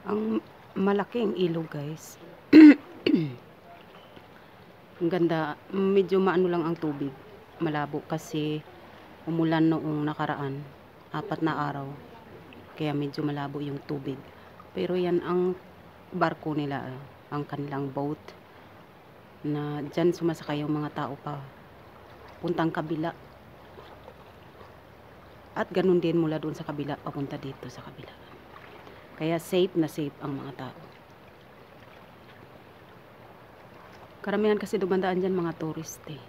Ang malaking ilog, guys. Ang ganda. Medyo maano lang ang tubig. Malabo kasi umulan noong nakaraan. 4 na araw. Kaya medyo malabo yung tubig. Pero yan ang barko nila. Ang kanilang boat. Na dyan sumasakay yung mga tao pa. Puntang kabila. At ganun din mula doon sa kabila. Papunta dito sa kabila. Kaya safe na safe ang mga tao. Karamihan kasi dumandaan dyan mga tourist eh.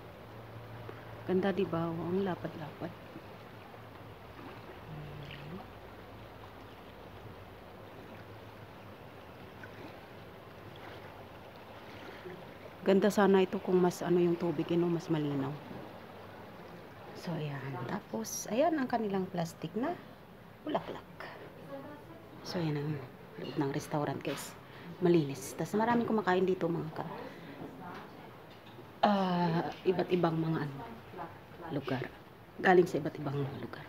Ganda diba? Ang lapad-lapad. Ganda sana ito kung mas ano yung tubig, mas malinaw. So ayan. Tapos, ayan ang kanilang plastic na bulaklak. So yan ang loob ng restaurant, guys. Malinis. Tapos maraming kumakain dito mga iba't ibang mga lugar. Galing sa iba't ibang lugar.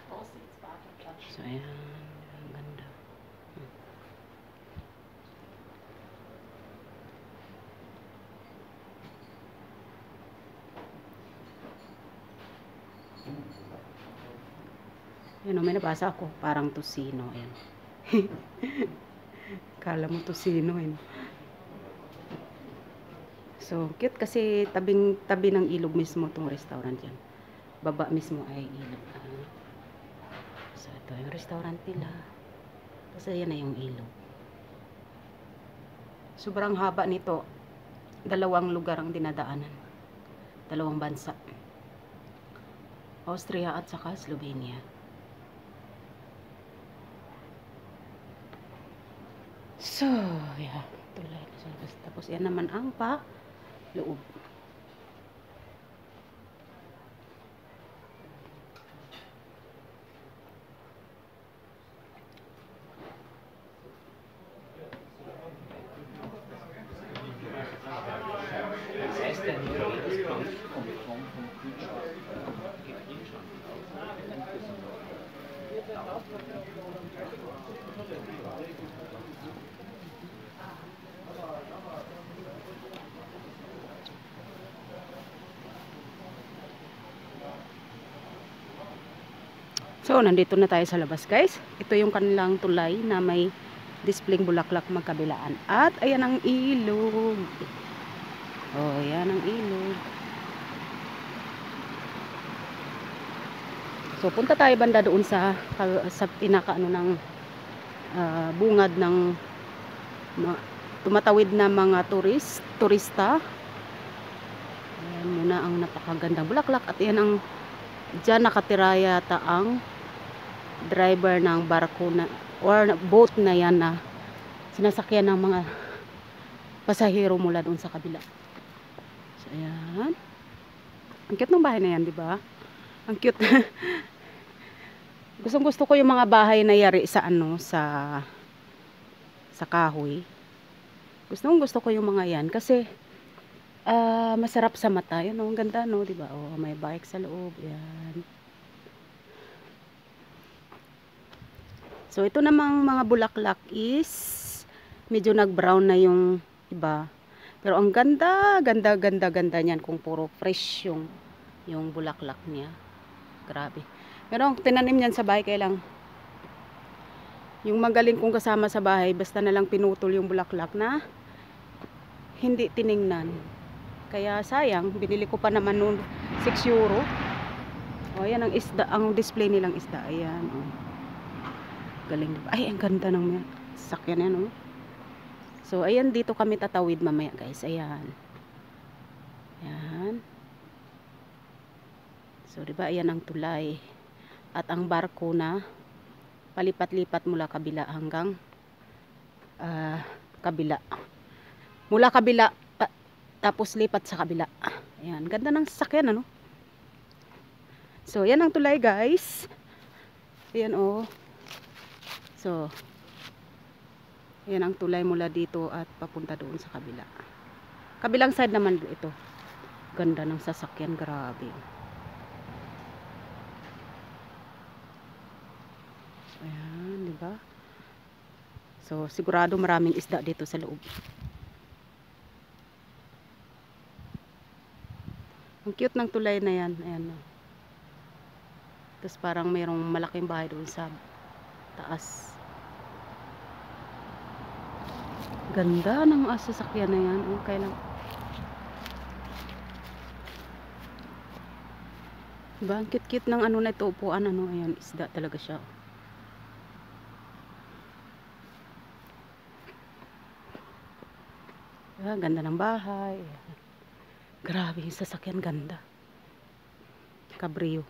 So ayan, ang ganda. Yan, may nabasa ako. Parang tusino. Ayan. Kala mo tusino. Ayan. So, cute kasi tabi ng ilog mismo itong restaurant yan. Baba mismo ay ilog. So, ito yung restaurant nila. Kasi yan na yung ilog. Sobrang haba nito. 2 lugar ang dinadaanan. 2 bansa. Austria at saka Slovenia. So, yeah. Tulay. Tapos yan naman ang loob. So, nandito na tayo sa labas, guys. Ito yung kanilang tulay na may displaying bulaklak magkabilaan. At ayan ang ilog. Oh, ayan ang ilog. So, punta tayo banda doon sa pinakaano ng bungad ng tumatawid na mga turista. Ayan muna ang napakagandang bulaklak. At ayan ang dyan nakatira yata ang driver ng barko na or boat na yan na sinasakyan ng mga pasahero mula doon sa kabila. So ayan. Ang cute ng bahay na yan, di ba? Ang cute. Gusto ko yung mga bahay na yari sa sa kahoy. Gusto ko yung mga yan kasi masarap sa mata. Yun, ang ganda, no, di ba? Oh, may bike sa loob. Yan. So, ito namang mga bulaklak is medyo nag-brown na yung iba. Pero ang ganda niyan kung puro fresh yung bulaklak niya. Grabe. Pero ang tinanim niyan sa bahay, kaya lang yung magaling kong kasama sa bahay, basta na lang pinutol yung bulaklak na hindi tiningnan. Kaya sayang, binili ko pa naman noon 6 euro. O, ayan ang isda, ang display nilang isda. Ayan, o. Galing, diba? Ay, ang ganda ng sakyan yan, o. So, ayan, dito kami tatawid mamaya, guys. Ayan. Ayan. So, diba, ayan ang tulay. At ang barko na palipat-lipat mula kabila hanggang kabila. Mula kabila tapos lipat sa kabila. Ayan, ganda ng sasakyan ano. So, yan ang tulay guys. Ayan oh. So, yan ang tulay mula dito at papunta doon sa kabila. Kabilang side naman ito. Ganda ng sasakyan, grabe. Ayan, di ba? So, sigurado maraming isda dito sa loob. Ang cute ng tulay na yan. Ayan. Tapos parang mayroong malaking bahay doon sa taas. Ganda ng sasakyan na yan. Okay lang. Diba? Ang cute-cute ng ano na ito. Upuan. Ano. Ayan. Isda talaga siya. Diba? Ganda ng bahay. Grabe yung sasakyan. Ganda. Cabrio.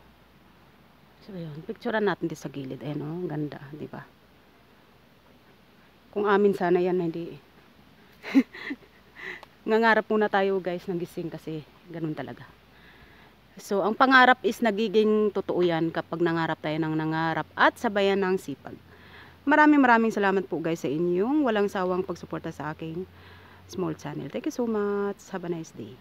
So, ayun. Picturean natin dito sa gilid. Ayan o. Ganda. Diba? Kung amin sana yan, hindi. Nangarap muna tayo guys ng gising kasi ganun talaga. So, ang pangarap is nagiging totoo yan kapag nangarap tayo ng nangarap at sabayan ng sipag. Maraming salamat po guys sa inyong walang sawang pagsuporta sa aking small channel. Thank you so much. Have a nice day.